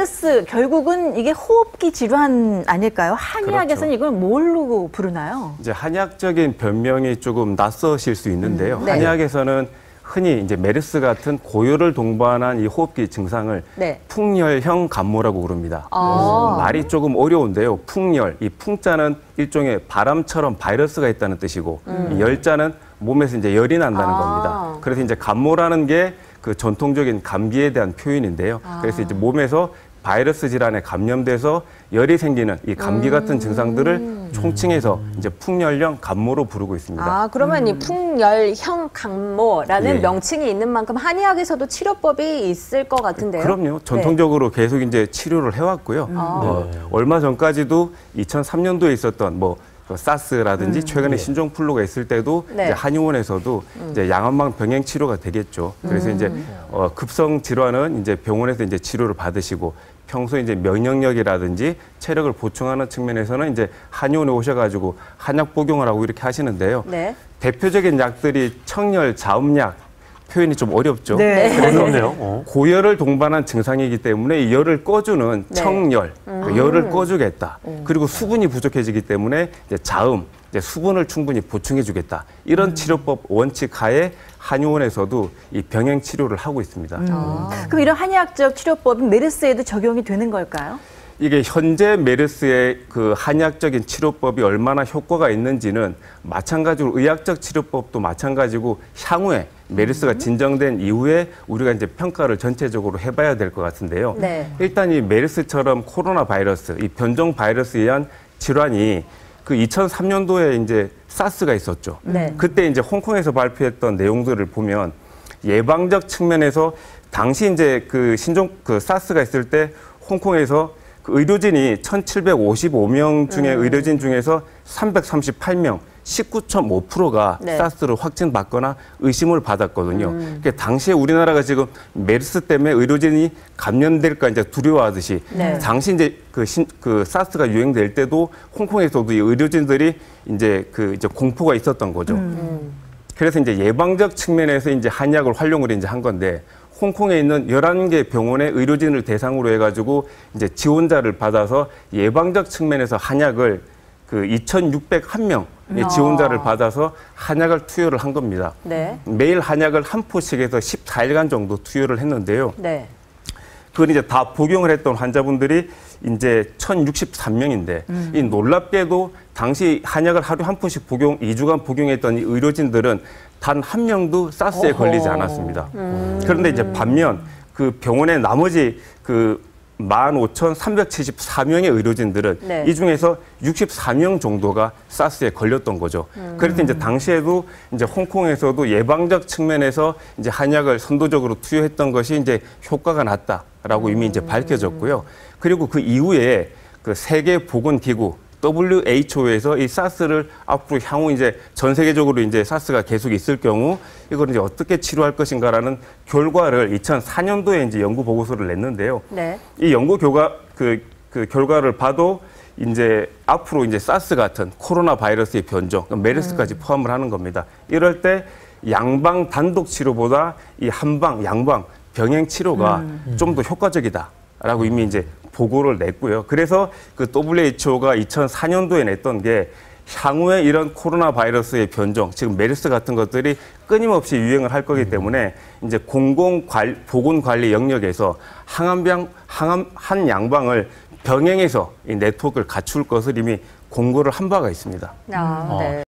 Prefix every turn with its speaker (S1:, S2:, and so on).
S1: 메르스 결국은 이게 호흡기 질환 아닐까요? 한의학에서는
S2: 그렇죠.
S1: 이걸 뭘로 부르나요?
S2: 이제 한의학적인 변명이 조금 낯서실 수 있는데요.
S1: 네.
S2: 한의학에서는 흔히 이제 메르스 같은 고열을 동반한 이 호흡기 증상을
S1: 네.
S2: 풍열형 감모라고 부릅니다.
S1: 아.
S2: 말이 조금 어려운데요. 풍열, 이 풍자는 일종의 바람처럼 바이러스가 있다는 뜻이고, 이 열자는 몸에서 이제 열이 난다는 겁니다. 그래서 이제 감모라는 게 그 전통적인 감기에 대한 표현인데요. 그래서 이제 몸에서 바이러스 질환에 감염돼서 열이 생기는 이 감기 같은 증상들을 총칭해서 이제 풍열형 감모로 부르고 있습니다.
S3: 아, 그러면 이 풍열형 감모라는
S2: 예.
S3: 명칭이 있는 만큼 한의학에서도 치료법이 있을 것 같은데요.
S2: 그럼요. 전통적으로 계속 이제 치료를 해왔고요. 얼마 전까지도 2003년도에 있었던 사스라든지 최근에 신종플루가 있을 때도
S3: 네.
S2: 이제 한의원에서도 이제 양한방 병행 치료가 되겠죠. 그래서 이제 급성 질환은 이제 병원에서 이제 치료를 받으시고 평소에 이제 면역력이라든지 체력을 보충하는 측면에서는 이제 한의원에 오셔가지고 한약 복용을 하고 이렇게 하시는데요.
S3: 네.
S2: 대표적인 약들이 청열, 자음약 표현이 좀 어렵죠.
S1: 네.
S4: 어렵네요.
S2: 고열을 동반한 증상이기 때문에 이 열을 꺼주는
S3: 네.
S2: 청열, 열을 꺼주겠다. 그리고 수분이 부족해지기 때문에 이제 자음, 이제 수분을 충분히 보충해주겠다. 이런 치료법 원칙 하에 한의원에서도 이 병행 치료를 하고 있습니다.
S1: 그럼 이런 한의학적 치료법은 메르스에도 적용이 되는 걸까요?
S2: 이게 현재 메르스의 그 한의학적인 치료법이 얼마나 효과가 있는지는 마찬가지로 의학적 치료법도 마찬가지고 향후에 메르스가 진정된 이후에 우리가 이제 평가를 전체적으로 해봐야 될 것 같은데요.
S3: 네.
S2: 일단 이 메르스처럼 코로나 바이러스, 이 변종 바이러스에 의한 질환이 그 2003년도에 이제 사스가 있었죠.
S3: 네.
S2: 그때 이제 홍콩에서 발표했던 내용들을 보면 예방적 측면에서 당시 이제 그 사스가 있을 때 홍콩에서 그 의료진이 1,755명 중에 의료진 중에서 338명, 19.5%가
S3: 네.
S2: 사스로 확진받거나 의심을 받았거든요. 그러니까 당시에 우리나라가 지금 메르스 때문에 의료진이 감염될까 이제 두려워하듯이
S3: 네.
S2: 당시 이제 그 사스가 유행될 때도 홍콩에서도 이 의료진들이 이제 공포가 있었던 거죠. 그래서 이제 예방적 측면에서 이제 한약을 활용을 이제 한 건데 홍콩에 있는 11개 병원의 의료진을 대상으로 해가지고 이제 지원자를 받아서 예방적 측면에서 한약을 그 2,601명 지원자를 받아서 한약을 투여를 한 겁니다.
S3: 네.
S2: 매일 한약을 한 포씩 해서 14일간 정도 투여를 했는데요.
S3: 네.
S2: 그걸 이제 다 복용을 했던 환자분들이 이제 1,063명인데 이 놀랍게도 당시 한약을 하루 한 포씩 2주간 복용했던 이 의료진들은 단 한 명도 사스에 걸리지 않았습니다. 그런데 이제 반면 그 병원의 나머지 그 15,374명의 의료진들은
S3: 네.
S2: 이 중에서 64명 정도가 사스에 걸렸던 거죠. 그래서 이제 당시에도 이제 홍콩에서도 예방적 측면에서 이제 한약을 선도적으로 투여했던 것이 이제 효과가 났다라고 이미 이제 밝혀졌고요. 그리고 그 이후에 그 세계 보건기구 WHO에서 이 사스를 앞으로 향후 이제 전 세계적으로 이제 사스가 계속 있을 경우 이걸 이제 어떻게 치료할 것인가라는 결과를 2004년도에 이제 연구 보고서를 냈는데요.
S3: 네.
S2: 이 연구 그 결과를 봐도 이제 앞으로 이제 사스 같은 코로나 바이러스의 변종, 메르스까지 포함을 하는 겁니다. 이럴 때 양방 단독 치료보다 이 한방, 양방 병행 치료가 좀 더 효과적이다라고 이미 이제 보고를 냈고요. 그래서 그 WHO가 2004년도에 냈던 게 향후에 이런 코로나 바이러스의 변종, 지금 메르스 같은 것들이 끊임없이 유행을 할 거기 때문에 이제 보건관리 영역에서 한 양방을 병행해서 이 네트워크를 갖출 것을 이미 공고를 한 바가 있습니다.
S3: 네.